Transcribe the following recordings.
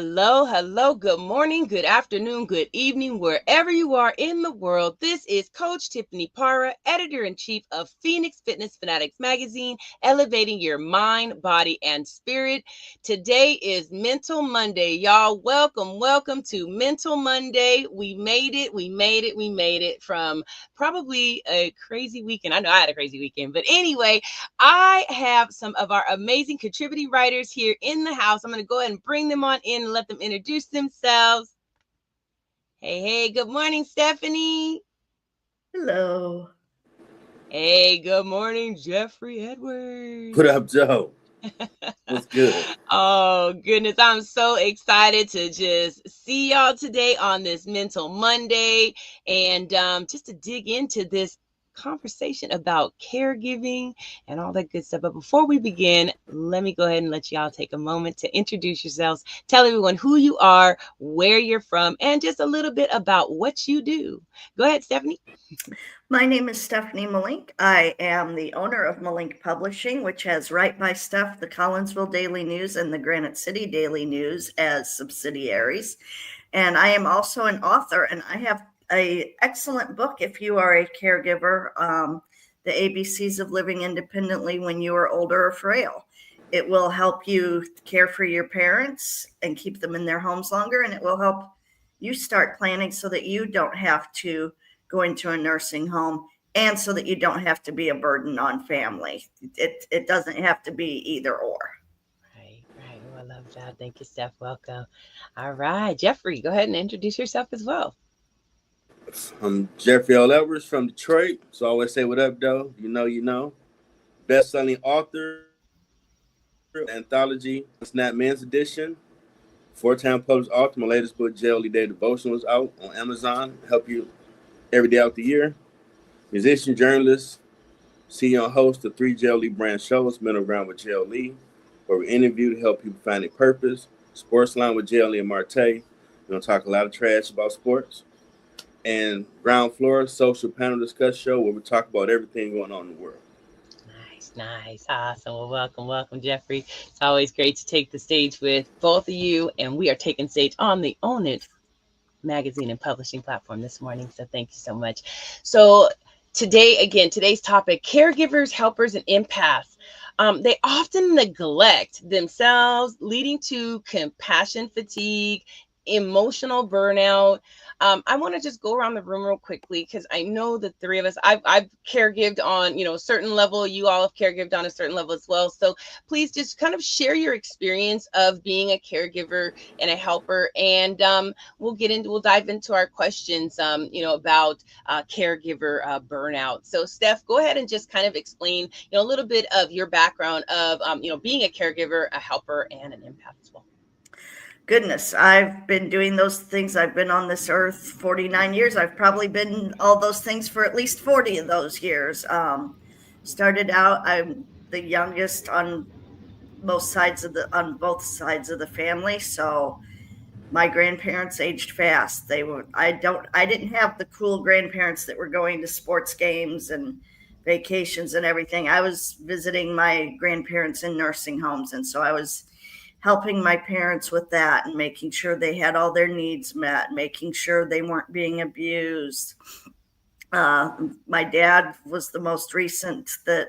Hello, hello, good morning, good afternoon, good evening, wherever you are in the world. This is Coach Tiffany Parra, editor-in-chief of Phoenix Fitness Fanatics magazine, elevating your mind, body, and spirit. Today is Mental Monday, y'all. Welcome to Mental Monday. We made it from probably a crazy weekend. I know I had a crazy weekend, but anyway, I have some of our amazing contributing writers here in the house. I'm going to go ahead and bring them on in and let them introduce themselves. Hey, good morning, Stephanie. Hello. Hey, good morning, Jeffrey Edwards. What up, Joe? What's good? Oh, goodness. I'm so excited to just see y'all today on this Mental Monday and just to dig into this conversation about caregiving and all that good stuff. But before we begin, let me go ahead and let y'all take a moment to introduce yourselves, tell everyone who you are, where you're from, and just a little bit about what you do. Go ahead, Stephanie. My name is Stephanie Malink. I am the owner of Malink Publishing, which has Right by Steph, the Collinsville Daily News, and the Granite City Daily News as subsidiaries. And I am also an author, and I have an excellent book if you are a caregiver, The ABCs of Living Independently When You Are Older or Frail. It will help you care for your parents and keep them in their homes longer, and it will help you start planning so that you don't have to go into a nursing home and so that you don't have to be a burden on family. It doesn't have to be either or. Right. Oh, I love that. Thank you, Steph. Welcome. All right, Jeffrey, go ahead and introduce yourself as well. I'm Jeffrey L. Edwards from Detroit. So I always say, what up, though? You know. Best-selling author, anthology, Snap Men's Edition. Four-time published author. My latest book, Jail Day Devotion, was out on Amazon. Help you every day out the year. Musician, journalist, CEO and host of 3 Jail Lee brand shows, Middle Ground with Jail Lee, where we interview to help people find their purpose. Sports Line with Jail Lee and Marte. We don't talk a lot of trash about sports. And Ground Floor Social Panel Discuss Show, where we talk about everything going on in the world. Nice. Awesome. Well, welcome, Jeffrey. It's always great to take the stage with both of you, and we are taking stage on the Own It magazine and publishing platform this morning. So thank you so much. So today's topic, caregivers, helpers, and empaths. They often neglect themselves, leading to compassion fatigue, emotional burnout. I want to just go around the room real quickly because I know the three of us, I've caregived on, a certain level. You all have caregived on a certain level as well. So please just kind of share your experience of being a caregiver and a helper. And we'll dive into our questions, about caregiver burnout. So Steph, go ahead and just kind of explain, a little bit of your background of, being a caregiver, a helper, and an empath as well. Goodness, I've been doing those things. I've been on this earth 49 years. I've probably been all those things for at least 40 of those years. Started out, I'm the youngest on both sides of the family. So my grandparents aged fast. I didn't have the cool grandparents that were going to sports games and vacations and everything. I was visiting my grandparents in nursing homes, and so I was helping my parents with that and making sure they had all their needs met, making sure they weren't being abused. My dad was the most recent that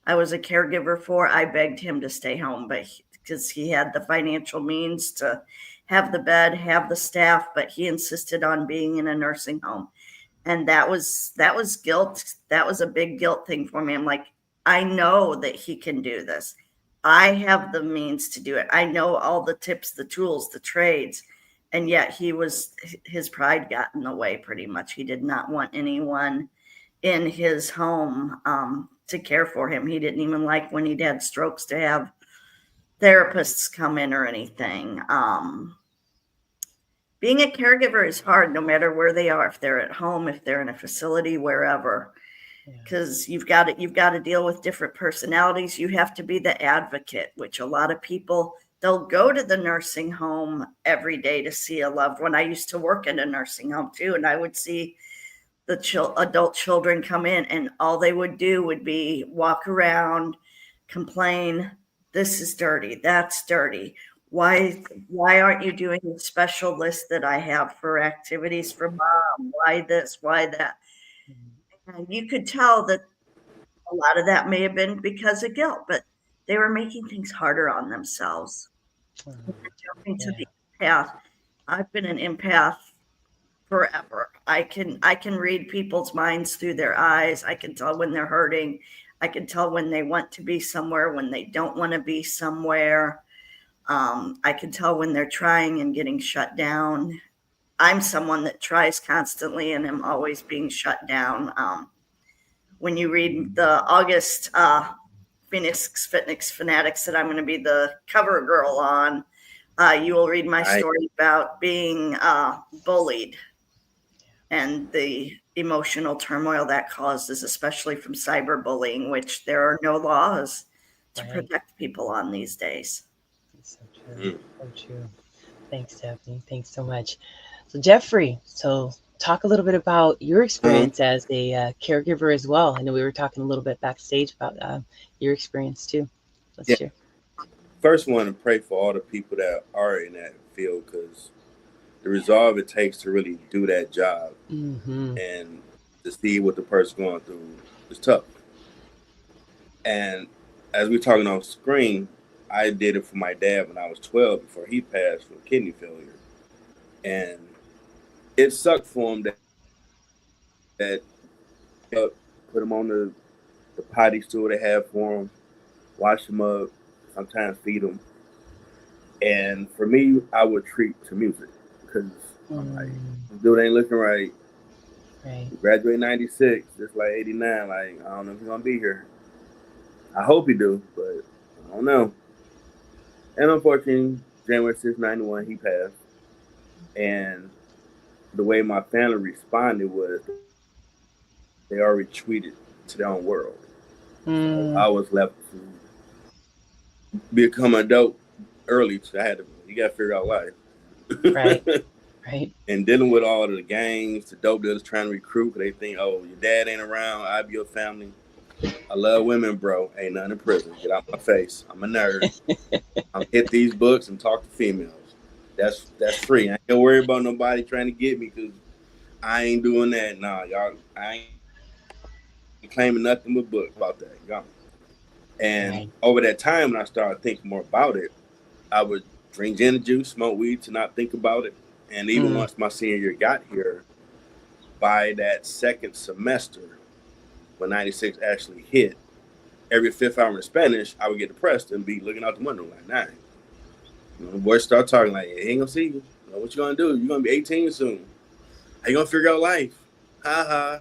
I was a caregiver for. I begged him to stay home, but because he had the financial means to have the bed, have the staff, but he insisted on being in a nursing home. And that was guilt. That was a big guilt thing for me. I'm like, I know that he can do this. I have the means to do it. I know all the tips, the tools, the trades. And yet his pride got in the way pretty much. He did not want anyone in his home to care for him. He didn't even like when he'd had strokes to have therapists come in or anything. Being a caregiver is hard no matter where they are, if they're at home, if they're in a facility, wherever, because you've got to deal with different personalities. You have to be the advocate, which a lot of people, they'll go to the nursing home every day to see a loved one. I used to work in a nursing home too, and I would see the adult children come in, and all they would do would be walk around, complain, this is dirty, that's dirty. Why aren't you doing the special list that I have for activities for mom? Why this? Why that? And you could tell that a lot of that may have been because of guilt, but they were making things harder on themselves. Jumping to Yeah. the empath. I've been an empath forever. I can read people's minds through their eyes. I can tell when they're hurting. I can tell when they want to be somewhere, when they don't want to be somewhere. I can tell when they're trying and getting shut down. I'm someone that tries constantly and am always being shut down. When you read the August Phoenix Fitness Fanatics that I'm going to be the cover girl on, you will read my story about being bullied and the emotional turmoil that causes, especially from cyberbullying, which there are no laws to protect people on these days. It's so true. So true. Thanks, Stephanie. Thanks so much. So, Jeffrey, so talk a little bit about your experience as a caregiver as well. I know we were talking a little bit backstage about your experience too. Let's share. First, want to pray for all the people that are in that field, because the resolve it takes to really do that job and to see what the person going through is tough. And as we're talking on screen, I did it for my dad when I was 12 before he passed from kidney failure. And it sucked for him that put him on the potty stool they have for him, wash him up, sometimes feed him. And for me, I would treat to music, because I'm like, this dude ain't looking right. Right. He graduated 96, just like 89. Like, I don't know if he's gonna be here. I hope he do, but I don't know. And unfortunately, January 6, 91, he passed. And the way my family responded was they already retreated to their own world. So I was left to become an adult early. So you got to figure out life. Right. Right. And dealing with all of the gangs, the dope dealers trying to recruit, because they think, oh, your dad ain't around, I be your family. I love women, bro. Ain't nothing in prison. Get out my face. I'm a nerd. I'm hit these books and talk to females. That's free. I ain't gonna worry about nobody trying to get me, because I ain't doing that. Nah, y'all. I ain't claiming nothing but books about that. Y'all. And over that time, when I started thinking more about it, I would drink gin and juice, smoke weed to not think about it. And even once my senior year got here, by that second semester, when 96 actually hit, every fifth hour in Spanish, I would get depressed and be looking out the window like, nah. The boys start talking like, hey, ain't gonna see you. What you gonna do? You're gonna be 18 soon. How you gonna figure out life? Ha ha.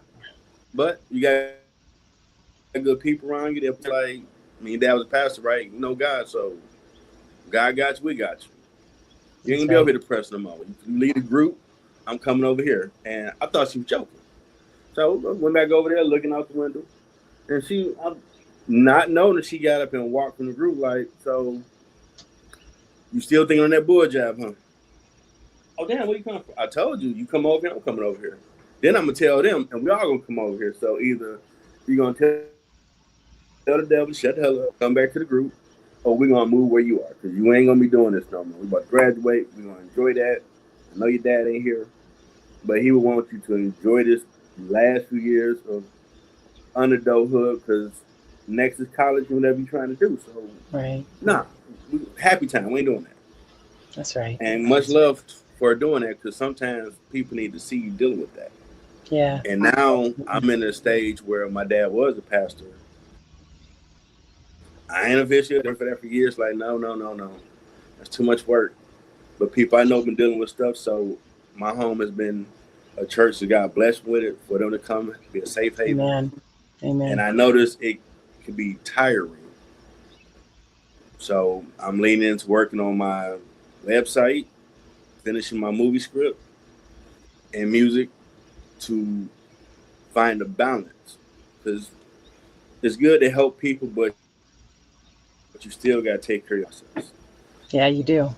But you got good people around you that like, your dad was a pastor, right? You know God, so God got you, we got you. You ain't gonna be over here depressed no more. You lead a group, I'm coming over here. And I thought she was joking. So I went back over there looking out the window. And I'm not knowing that she got up and walked from the group like, so you still thinking on that bull job, huh? Oh, damn, where you coming from? I told you, you come over here, I'm coming over here. Then I'm going to tell them, and we all going to come over here. So either you're going to tell the devil, shut the hell up, come back to the group, or we're going to move where you are, because you ain't going to be doing this no more. We're about to graduate. We're going to enjoy that. I know your dad ain't here, but he would want you to enjoy this last few years of unadulthood, because next is college and whatever you're trying to do. So, nah, happy time. We ain't doing that. That's right. And much love for doing that, because sometimes people need to see you dealing with that. Yeah. And now I'm in a stage where my dad was a pastor. I ain't officially done for that for years. Like, no. That's too much work. But people I know been dealing with stuff. So my home has been a church that got blessed with it, for them to come, be a safe haven. Amen. And I noticed it can be tiring. So I'm leaning into working on my website, finishing my movie script, and music to find a balance. Because it's good to help people, but you still got to take care of yourself. Yeah, you do.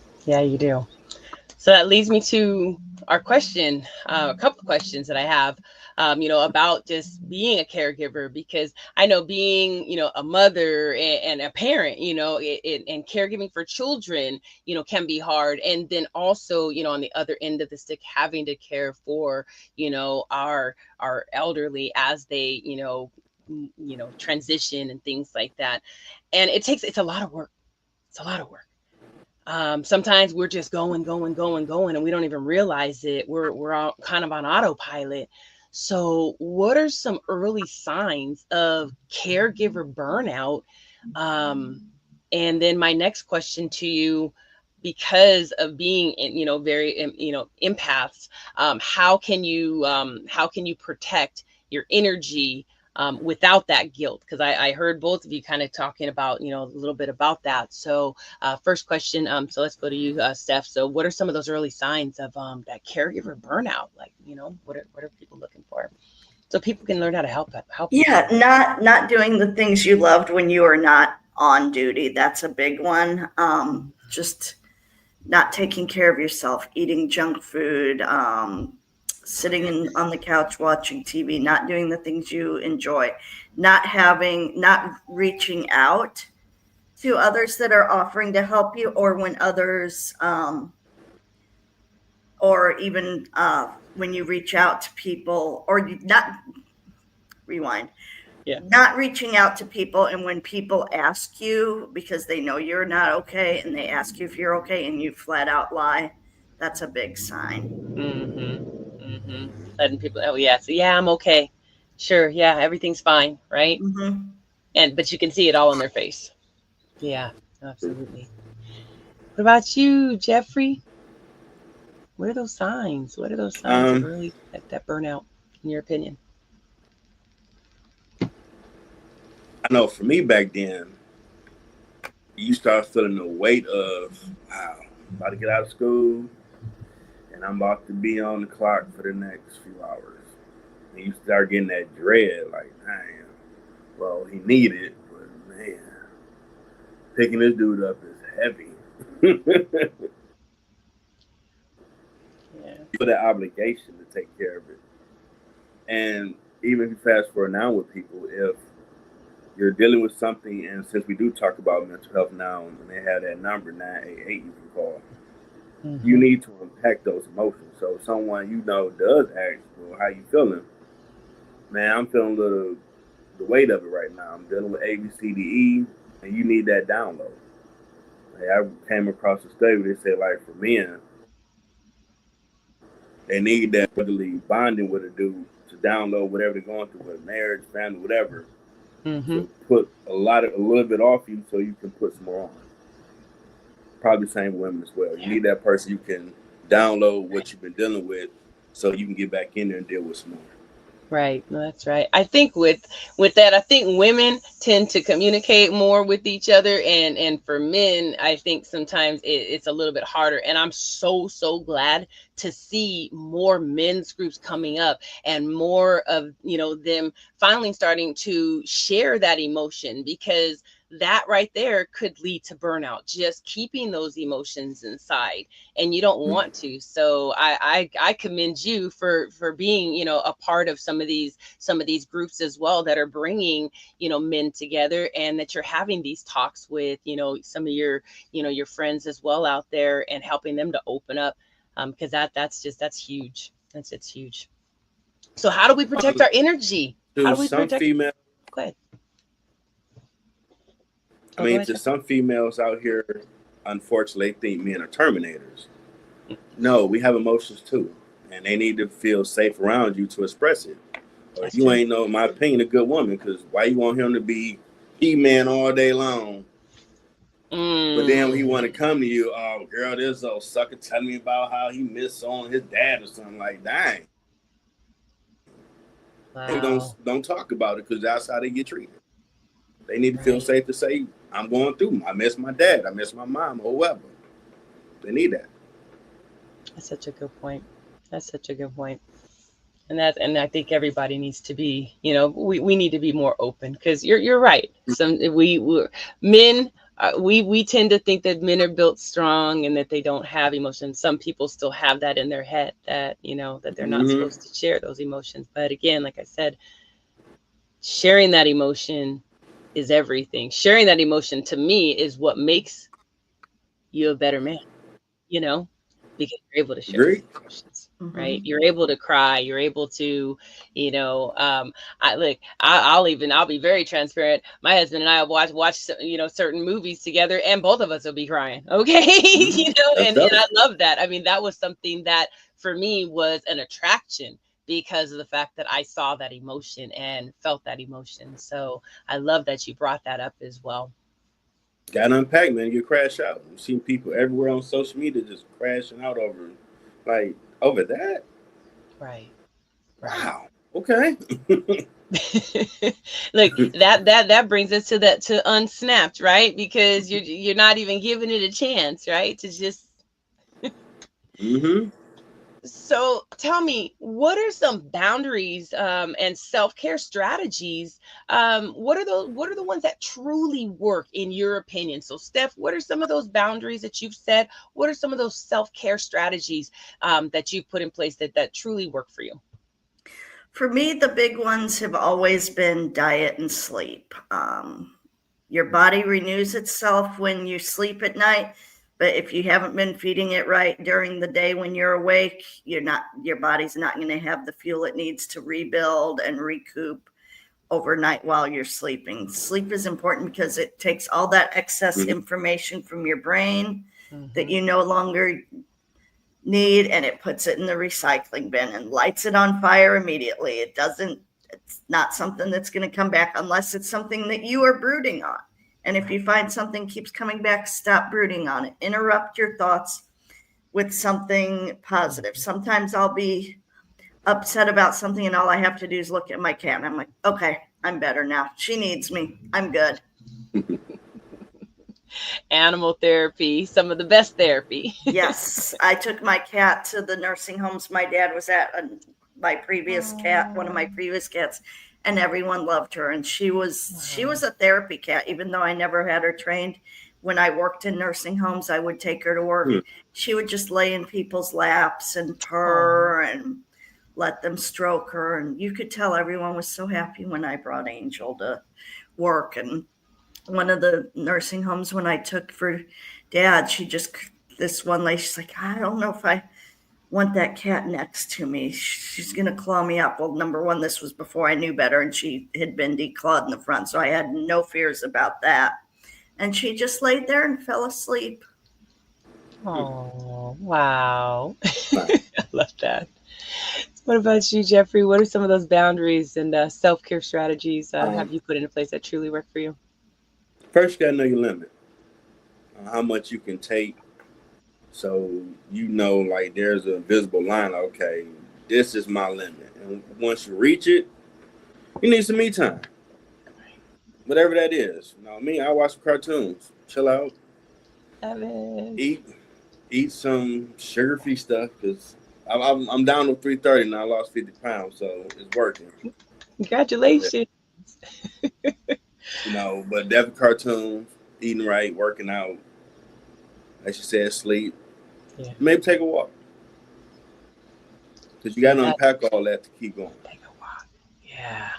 So that leads me to our question, a couple of questions that I have. about just being a caregiver, because I know being, a mother and a parent, and caregiving for children, can be hard. And then also, on the other end of the stick, having to care for, our elderly as they, transition and things like that. And it's a lot of work. It's a lot of work. Sometimes we're just going, and we don't even realize it. We're all kind of on autopilot. So, what are some early signs of caregiver burnout? And then my next question to you, because of being, very, empaths, how can you protect your energy without that guilt? Because I heard both of you kind of talking about, a little bit about that. So first question, so let's go to you, Steph. So what are some of those early signs of that caregiver burnout? Like, what are people looking for? So people can learn how to help Yeah, people. not doing the things you loved when you were not on duty. That's a big one. Just not taking care of yourself, eating junk food, sitting on the couch watching TV, not doing the things you enjoy, not reaching out to others that are offering to help you, or when others, or even when you reach out to people, or you not rewind. Yeah. Not reaching out to people, and when people ask you because they know you're not okay and they ask you if you're okay and you flat out lie, that's a big sign. Letting people, oh yeah, so yeah, I'm okay. Sure, yeah, everything's fine, right? Mm-hmm. But you can see it all in their face. Yeah, absolutely. What about you, Jeffrey? What are those signs? What are those signs of early that burnout, in your opinion? I know for me back then, you start feeling the weight of, wow, I'm about to get out of school and I'm about to be on the clock for the next few hours. And you start getting that dread, like, man, well, he needed, but man, picking this dude up is heavy. Yeah. For that obligation to take care of it. And even if you fast forward now with people, if you're dealing with something, and since we do talk about mental health now, and they have that number 988 you can call, you need to unpack those emotions. So if someone does ask, well, how you feeling? Man, I'm feeling the weight of it right now. I'm dealing with A, B, C, D, E, and you need that download. Like, I came across a study where they said, like, for men, they need that brotherly bonding with a dude to download whatever they're going through, whether marriage, family, whatever, to put a little bit off you so you can put some more on. Probably the same with women as well. You need that person you can download what you've been dealing with so you can get back in there and deal with some more. Right. No, that's right. I think with that, I think women tend to communicate more with each other, and for men, I think sometimes it's a little bit harder. And I'm so glad to see more men's groups coming up, and more of them finally starting to share that emotion, because that right there could lead to burnout, just keeping those emotions inside, and you don't want to. So I commend you for being a part of some of these groups as well, that are bringing men together, and that you're having these talks with some of your your friends as well out there, and helping them to open up, because that's huge. It's huge. So how do we protect our energy? How do we Some protect? females, Go ahead. to some females out here, unfortunately, they think men are terminators. No, we have emotions too, and they need to feel safe around you to express it. Or That's you true. ain't, in my opinion, a good woman, because why you want him to be He-Man all day long? But then when he want to come to you, oh, girl, this old sucker telling me about how he missed on his dad or something, like, dang. Wow. And don't talk about it, because that's how they get treated. They need to feel safe to say, I'm going through. I miss my dad. I miss my mom, or whoever. They need that. That's such a good point. That's such a good point. And I think everybody needs to be, we need to be more open, because you're right. Men we tend to think that men are built strong and that they don't have emotions. Some people still have that in their head, that, you know, that they're not Mm-hmm. supposed to share those emotions. But again, like I said, sharing that emotion is everything. Sharing that emotion, to me, is what makes you a better man, you know, because you're able to share those Agree. emotions, right? Mhm. You're able to cry. You're able to, you know, I look, I'll be very transparent. My husband and I will watch, you know, certain movies together, and both of us will be crying. Okay. Mm-hmm. You know, That's and dope. I love that. I mean, that was something that for me was an attraction because of the fact that I saw that emotion and felt that emotion. So I love that you brought that up as well. Got to unpack, man. You crash out. I've seen people everywhere on social media just crashing out over, like, over that. Right. Right. Wow. Okay. Look, that brings us to that, to unsnapped, right? Because you're not even giving it a chance, right? To just, Mm-hmm. so tell me, what are some boundaries and self-care strategies? What are the ones that truly work in your opinion? So Steph, what are some of those boundaries that you've set? What are some of those self-care strategies that you've put in place that truly work for you? For me, the big ones have always been diet and sleep. Your body renews itself when you sleep at night, but if you haven't been feeding it right during the day when you're awake, your body's not going to have the fuel it needs to rebuild and recoup overnight while you're sleeping. Sleep is important because it takes all that excess Mm-hmm. information from your brain that Mm-hmm. you no longer need, and it puts it in the recycling bin and lights it on fire immediately. It's not something that's going to come back unless it's something that you are brooding on. And if you find something keeps coming back, stop brooding on it. Interrupt your thoughts with something positive. Sometimes I'll be upset about something and all I have to do is look at my cat and I'm like, okay, I'm better now. She needs me. I'm good. Animal therapy, some of the best therapy. Yes, I took my cat to the nursing homes my dad was at. My previous cat, one of my Oh, previous cats, and everyone loved her. And she was wow. a therapy cat, even though I never had her trained. When I worked in nursing homes, I would take her to work. She would just lay in people's laps and Oh, purr and let them stroke her. And you could tell everyone was so happy when I brought Angel to work. And one of the nursing homes when I took for dad, this one lady, she's like, I don't know if I want that cat next to me. She's going to claw me up. Well, number one, this was before I knew better, and she had been declawed in the front. So I had no fears about that. And she just laid there and fell asleep. oh, wow. Nice. I love that. What about you, Jeffrey? What are some of those boundaries and self-care strategies have Um, you put into place that truly work for you? First, you gotta know your limit, how much you can take. So you know, like there's a visible line. Like, okay, this is my limit, and once you reach it, you need some me time, whatever that is. You know, me, I watch some cartoons, chill out, Love it. eat, eat some sugar-free stuff because I'm down to 330 now. I lost 50 pounds, so it's working. But, Congratulations. you know, but definitely cartoons, eating right, working out. Like you said, sleep. Yeah, Maybe take a walk because you got to that unpack all that to keep going. take a walk. Yeah.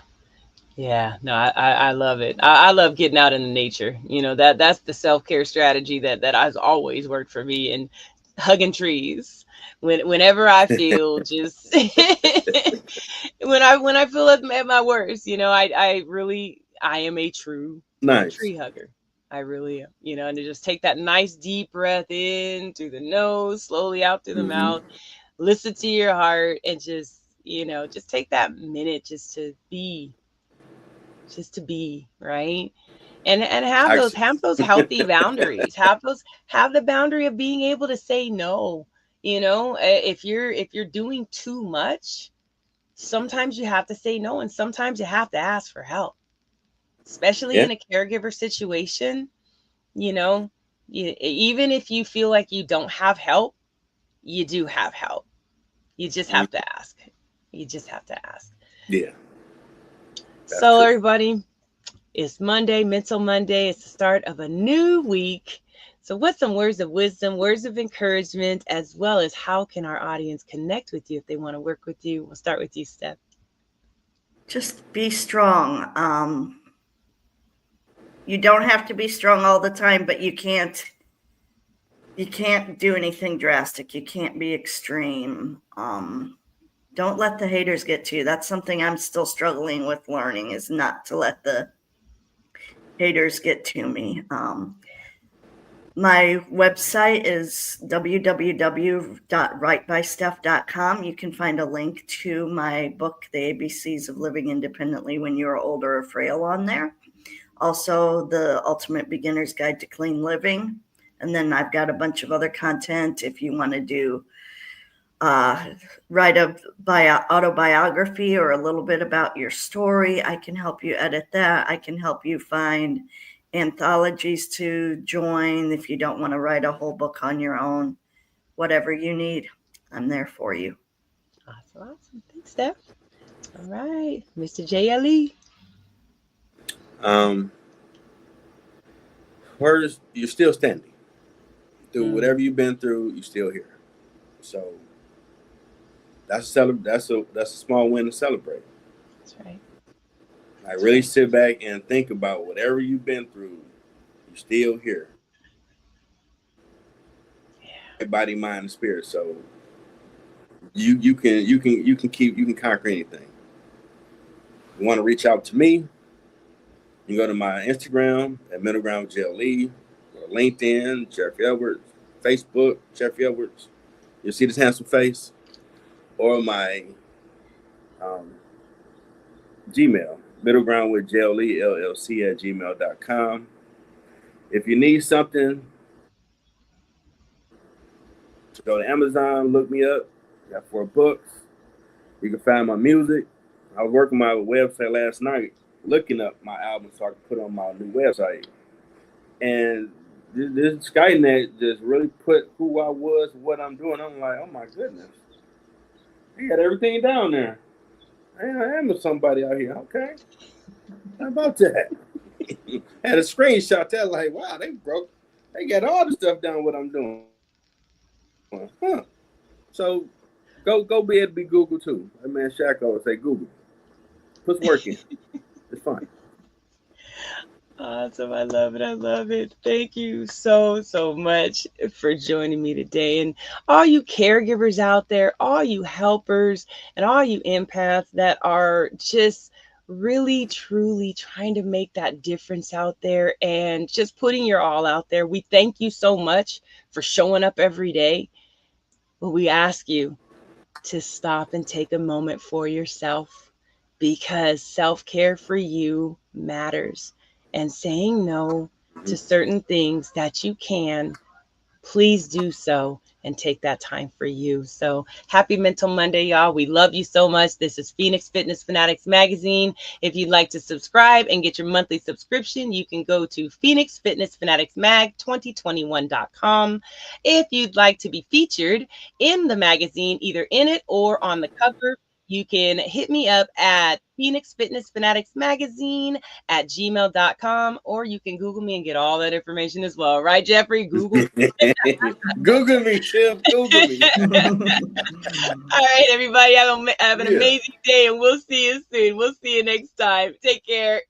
Yeah, no, I love it. I love getting out in the nature. You know, that's the self-care strategy that has always worked for me, and hugging trees. Whenever I feel just when I feel at my worst, you know, I really I am a true Nice. tree hugger. I really am. You know, and to just take that nice deep breath in through the nose, slowly out through the Mm-hmm. mouth, listen to your heart, and just, you know, just take that minute just to be, right? And Actually, have those healthy boundaries. Have the boundary of being able to say no. You know, if you're doing too much, sometimes you have to say no, and sometimes you have to ask for help, especially yeah. in a caregiver situation. You know, even if you feel like you don't have help, you do have help. You just Mm, have to ask. You just have to ask. yeah, that's So true. everybody, It's Monday, Mental Monday. It's the start of a new week. So what's some words of wisdom, words of encouragement, as well as how can our audience connect with you if they want to work with you? We'll start with you, Steph. Just be strong. You don't have to be strong all the time, but you can't do anything drastic. You can't be extreme. Don't let the haters get to you. That's something I'm still struggling with learning, is not to let the haters get to me. My website is www.writebysteph.com. You can find a link to my book, The ABCs of Living Independently When You're Older or Frail, on there. Also, The Ultimate Beginner's Guide to Clean Living. And then I've got a bunch of other content if you want to do write a autobiography or a little bit about your story. I can help you edit that. I can help you find anthologies to join if you don't want to write a whole book on your own. Whatever you need, I'm there for you. Awesome. Thanks, Steph. All right, Mr. JLE. Words, you're still standing. Through whatever you've been through, you're still here. So that's a small win to celebrate. That's right. I really sit back and think about whatever you've been through, you're still here. Yeah. Body, mind, and spirit. So you can conquer anything. You want to reach out to me, you can go to my Instagram at Middle Ground with JLE, or LinkedIn, Jeffrey Edwards, Facebook, Jeffrey Edwards. You'll see this handsome face. Or my Gmail, middlegroundwithjle@gmail.com. If you need something, go to Amazon, look me up. Got 4 books. You can find my music. I was working my website last night, looking up my album so I could put on my new website. And this Skynet just really put who I was, what I'm doing. I'm like, oh my goodness. You got everything down there. I am somebody out here. Okay. How about that? Had a screenshot that, like, wow, they got all the stuff down what I'm doing. Huh. So go be able to be Google too. That man Shaq always say Google. Put work in. It's fun. Awesome. I love it. I love it. Thank you so much for joining me today. And all you caregivers out there, all you helpers, and all you empaths that are just really, truly trying to make that difference out there and just putting your all out there. We thank you so much for showing up every day. But we ask you to stop and take a moment for yourself, because self-care for you matters. And saying no to certain things that you can, please do so and take that time for you. So happy Mental Monday, y'all. We love you so much. This is Phoenix Fitness Fanatics Magazine. If you'd like to subscribe and get your monthly subscription, you can go to phoenixfitnessfanaticsmag2021.com. If you'd like to be featured in the magazine, either in it or on the cover, you can hit me up at Phoenix Fitness Fanatics Magazine at gmail.com, or you can Google me and get all that information as well. Right, Jeffrey? Google. Google me, Chef. Google me. All right, everybody. Have an amazing day, and we'll see you soon. We'll see you next time. Take care.